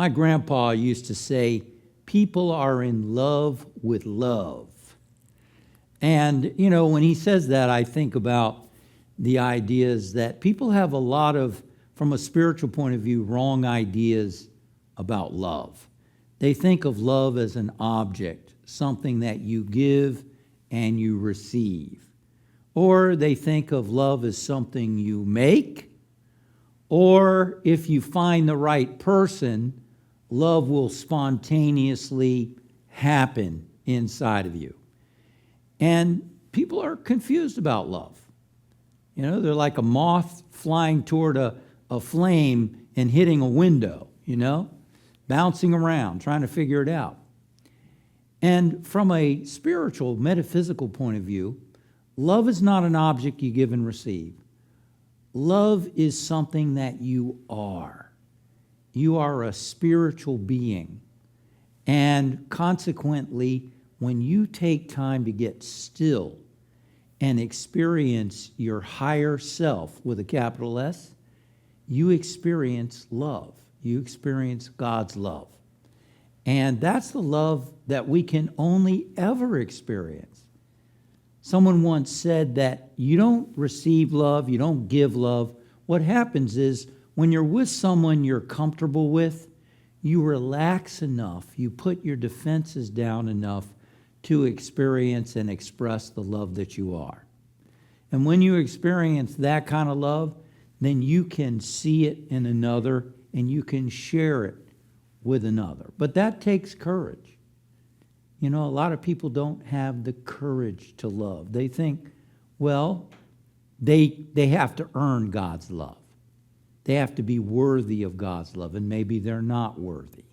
My grandpa used to say, people are in love with love. And, when he says that, I think about the ideas that people have a lot of, from a spiritual point of view, wrong ideas about love. They think of love as an object, something that you give and you receive. Or they think of love as something you make, or if you find the right person, love will spontaneously happen inside of you. And people are confused about love. They're like a moth flying toward a flame and hitting a window, bouncing around, trying to figure it out. And from a spiritual, metaphysical point of view, love is not an object you give and receive. Love is something that you are. You are a spiritual being. And consequently, when you take time to get still and experience your higher self with a capital S, you experience love. You experience God's love. And that's the love that we can only ever experience. Someone once said that you don't receive love, you don't give love. What happens is when you're with someone you're comfortable with, you relax enough, you put your defenses down enough to experience and express the love that you are. And when you experience that kind of love, then you can see it in another and you can share it with another. But that takes courage. A lot of people don't have the courage to love. They think, well, they have to earn God's love. They have to be worthy of God's love, and maybe they're not worthy.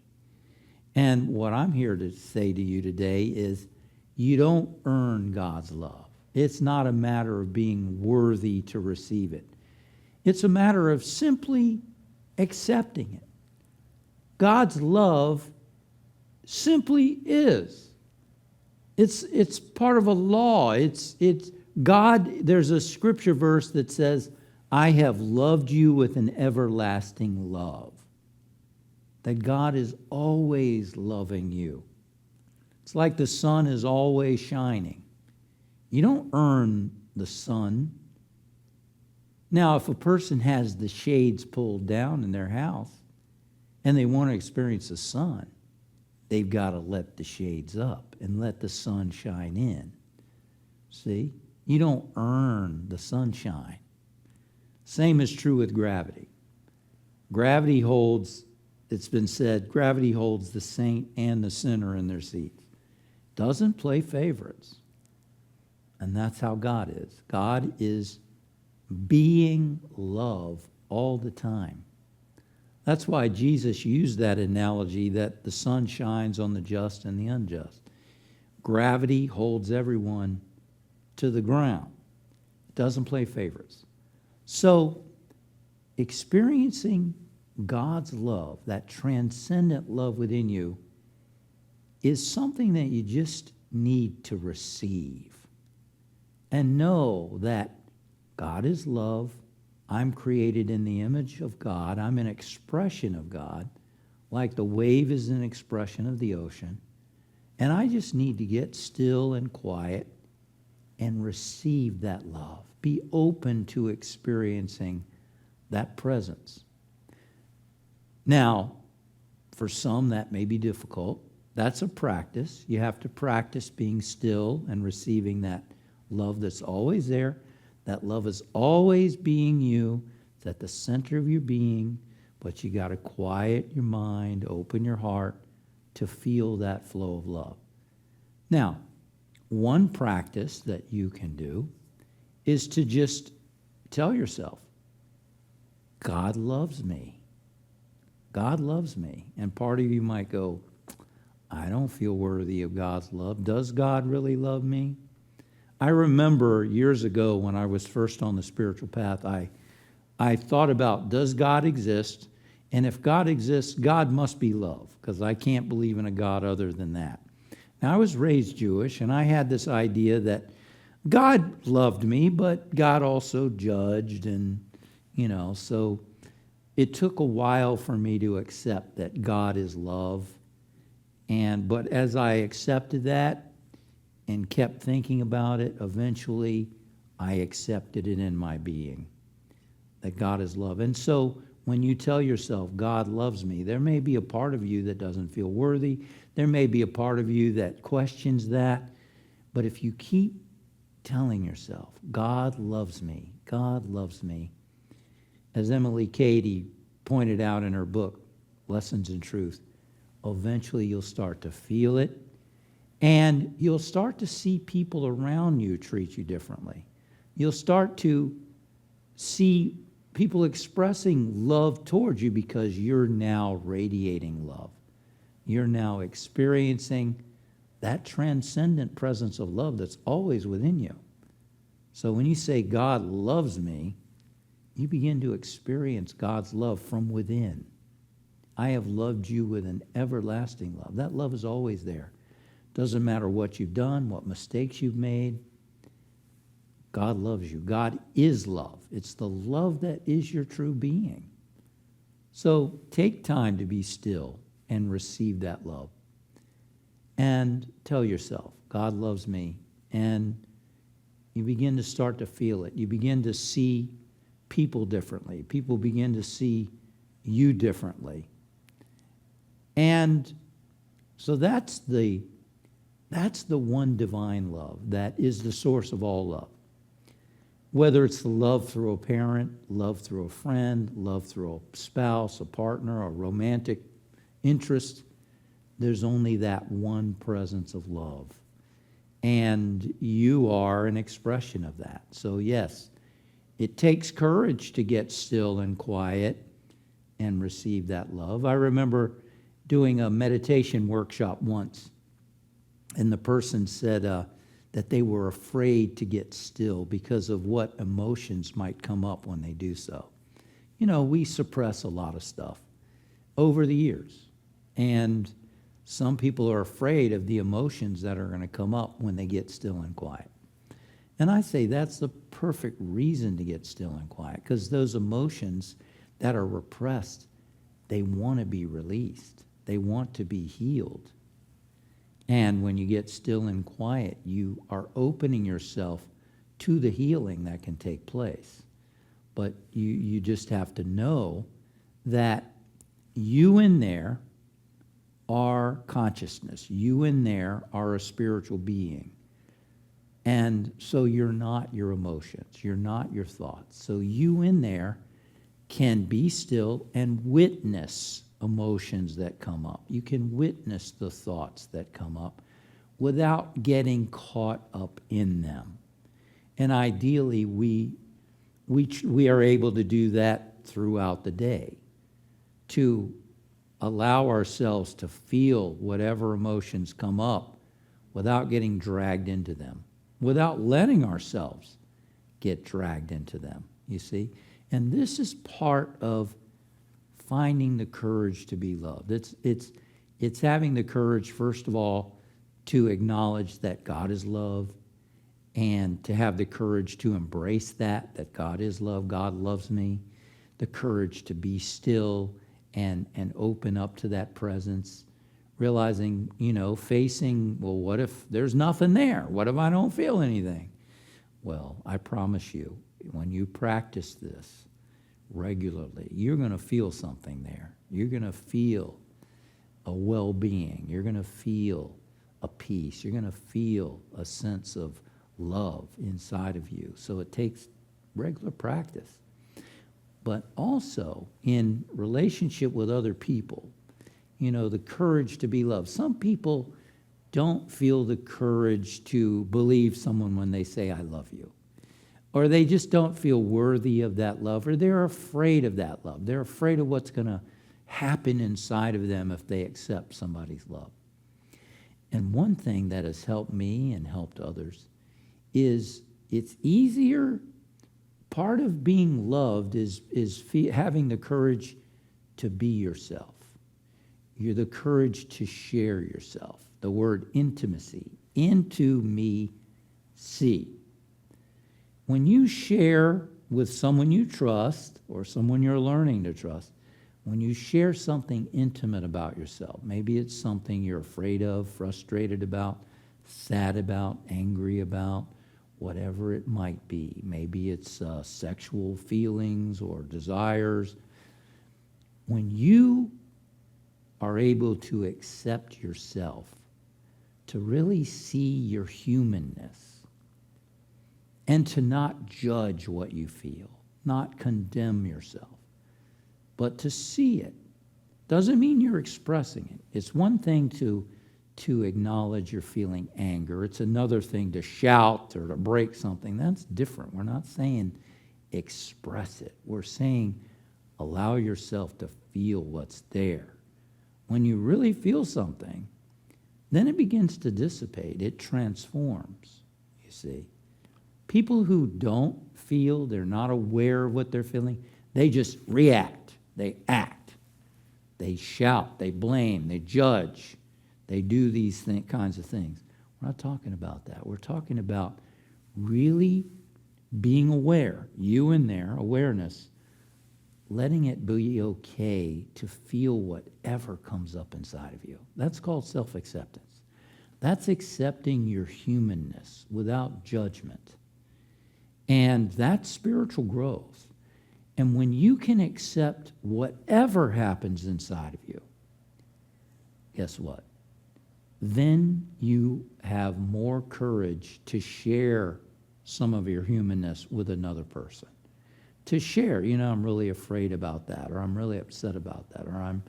And what I'm here to say to you today is you don't earn God's love. It's not a matter of being worthy to receive it. It's a matter of simply accepting it. God's love simply is. It's part of a law. It's God. There's a scripture verse that says, I have loved you with an everlasting love. That God is always loving you. It's like the sun is always shining. You don't earn the sun. Now, if a person has the shades pulled down in their house and they want to experience the sun, they've got to let the shades up and let the sun shine in. See? You don't earn the sunshine. Same is true with gravity. Gravity holds, it's been said, gravity holds the saint and the sinner in their seats. Doesn't play favorites. And that's how God is. God is being love all the time. That's why Jesus used that analogy that the sun shines on the just and the unjust. Gravity holds everyone to the ground. It doesn't play favorites. So, experiencing God's love, that transcendent love within you, is something that you just need to receive. And know that God is love. I'm created in the image of God. I'm an expression of God, like the wave is an expression of the ocean. And I just need to get still and quiet and receive that love. Be open to experiencing that presence. Now, for some, that may be difficult. That's a practice. You have to practice being still and receiving that love that's always there. That love is always being you. It's at the center of your being, but you got to quiet your mind, open your heart to feel that flow of love. Now, one practice that you can do is to just tell yourself, God loves me. God loves me. And part of you might go, I don't feel worthy of God's love. Does God really love me? I remember years ago when I was first on the spiritual path, I thought about, does God exist? And if God exists, God must be love, because I can't believe in a God other than that. Now, I was raised Jewish, and I had this idea that God loved me, but God also judged, and, so it took a while for me to accept that God is love. But as I accepted that and kept thinking about it, eventually I accepted it in my being, that God is love. And so when you tell yourself, God loves me, there may be a part of you that doesn't feel worthy. There may be a part of you that questions that. But if you keep telling yourself, God loves me, God loves me, as Emily Cady pointed out in her book, Lessons in Truth, eventually you'll start to feel it, and you'll start to see people around you treat you differently. You'll start to see people expressing love towards you because you're now radiating love. You're now experiencing that transcendent presence of love that's always within you. So when you say, God loves me, you begin to experience God's love from within. I have loved you with an everlasting love. That love is always there. Doesn't matter what you've done, what mistakes you've made. God loves you. God is love. It's the love that is your true being. So take time to be still and receive that love. And tell yourself, God loves me. And you begin to start to feel it. You begin to see people differently. People begin to see you differently. And so that's the one divine love that is the source of all love. Whether it's the love through a parent, love through a friend, love through a spouse, a partner, a romantic interest, there's only that one presence of love. And you are an expression of that. So yes, it takes courage to get still and quiet and receive that love. I remember doing a meditation workshop once, and the person said that they were afraid to get still because of what emotions might come up when they do so. You know, we suppress a lot of stuff over the years, and some people are afraid of the emotions that are going to come up when they get still and quiet. And I say that's the perfect reason to get still and quiet, because those emotions that are repressed, they want to be released. They want to be healed. And when you get still and quiet, you are opening yourself to the healing that can take place. But you just have to know that you in there are consciousness. You in there are a spiritual being. And so you're not your emotions. You're not your thoughts. So you in there can be still and witness emotions that come up. You can witness the thoughts that come up without getting caught up in them. And ideally, we are able to do that throughout the day, to allow ourselves to feel whatever emotions come up without getting dragged into them, without letting ourselves get dragged into them, you see? And this is part of finding the courage to be loved. It's having the courage, first of all, to acknowledge that God is love, and to have the courage to embrace that God is love, God loves me, the courage to be still and open up to that presence, realizing, facing, well, what if there's nothing there? What if I don't feel anything? Well, I promise you, when you practice this regularly, you're going to feel something there. You're going to feel a well-being. You're going to feel a peace. You're going to feel a sense of love inside of you. So it takes regular practice. But also in relationship with other people, the courage to be loved. Some people don't feel the courage to believe someone when they say, I love you. Or they just don't feel worthy of that love, or they're afraid of that love. They're afraid of what's going to happen inside of them if they accept somebody's love. And one thing that has helped me and helped others is it's easier. Part of being loved is having the courage to be yourself. You're the courage to share yourself. The word intimacy, into me, see. When you share with someone you trust or someone you're learning to trust, when you share something intimate about yourself, maybe it's something you're afraid of, frustrated about, sad about, angry about, whatever it might be. Maybe it's sexual feelings or desires. When you are able to accept yourself, to really see your humanness, and to not judge what you feel, not condemn yourself, but to see it. Doesn't mean you're expressing it. It's one thing to acknowledge you're feeling anger. It's another thing to shout or to break something. That's different. We're not saying express it. We're saying allow yourself to feel what's there. When you really feel something, then it begins to dissipate. It transforms, you see. People who don't feel, they're not aware of what they're feeling, they just react. They act. They shout. They blame. They judge. They do these kinds of things. We're not talking about that. We're talking about really being aware, you in there, awareness, letting it be okay to feel whatever comes up inside of you. That's called self-acceptance. That's accepting your humanness without judgment. And that's spiritual growth. And when you can accept whatever happens inside of you, guess what? Then you have more courage to share some of your humanness with another person. To share, I'm really afraid about that, or I'm really upset about that, or I'm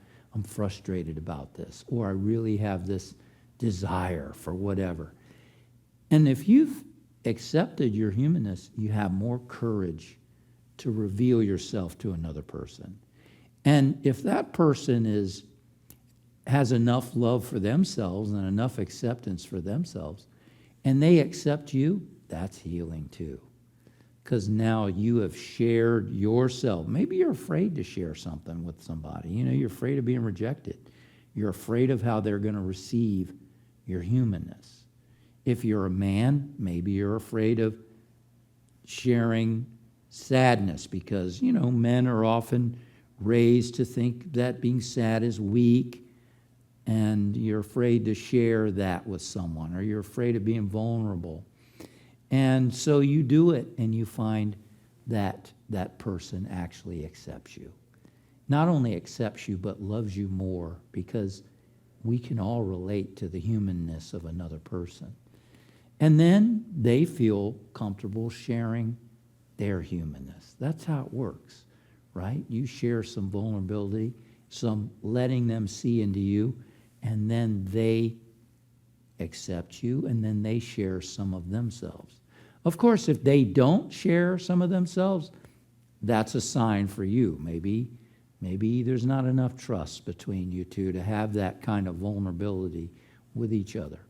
frustrated about this, or I really have this desire for whatever. And if you've accepted your humanness, you have more courage to reveal yourself to another person. And if that person has enough love for themselves and enough acceptance for themselves, and they accept you, that's healing too. Because now you have shared yourself. Maybe you're afraid to share something with somebody. You're afraid of being rejected. You're afraid of how they're going to receive your humanness. If you're a man, maybe you're afraid of sharing sadness because, men are often raised to think that being sad is weak, and you're afraid to share that with someone, or you're afraid of being vulnerable. And so you do it, and you find that that person actually accepts you. Not only accepts you, but loves you more, because we can all relate to the humanness of another person. And then they feel comfortable sharing their humanness. That's how it works, right? You share some vulnerability, some letting them see into you, and then they accept you, and then they share some of themselves. Of course, if they don't share some of themselves, that's a sign for you. Maybe there's not enough trust between you two to have that kind of vulnerability with each other.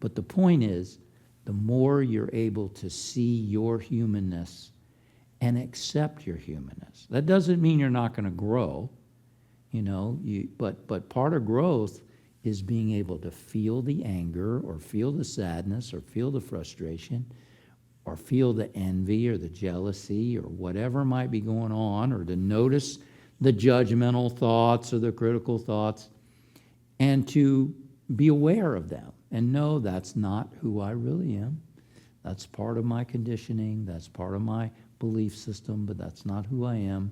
But the point is, the more you're able to see your humanness and accept your humanness. That doesn't mean you're not going to grow, but part of growth is being able to feel the anger or feel the sadness or feel the frustration or feel the envy or the jealousy or whatever might be going on, or to notice the judgmental thoughts or the critical thoughts, and to be aware of them and know that's not who I really am. That's part of my conditioning. That's part of my belief system, but that's not who I am.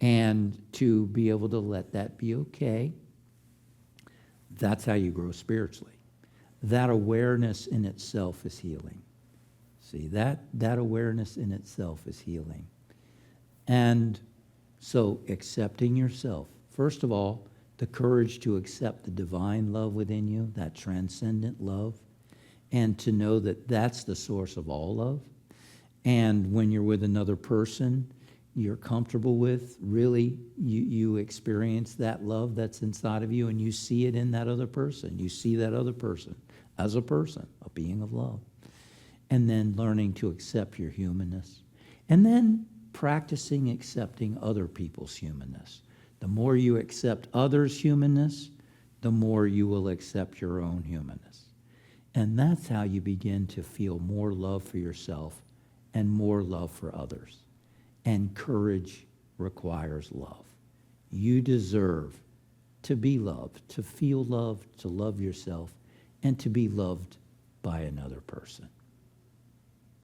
And to be able to let that be okay. That's how you grow spiritually. That awareness in itself is healing. See, that awareness in itself is healing. And so accepting yourself. First of all, the courage to accept the divine love within you, that transcendent love, and to know that that's the source of all love. And when you're with another person you're comfortable with, really, you experience that love that's inside of you, and you see it in that other person. You see that other person as a person, a being of love. And then learning to accept your humanness. And then practicing accepting other people's humanness. The more you accept others' humanness, the more you will accept your own humanness. And that's how you begin to feel more love for yourself and more love for others. And courage requires love. You deserve to be loved, to feel loved, to love yourself, and to be loved by another person.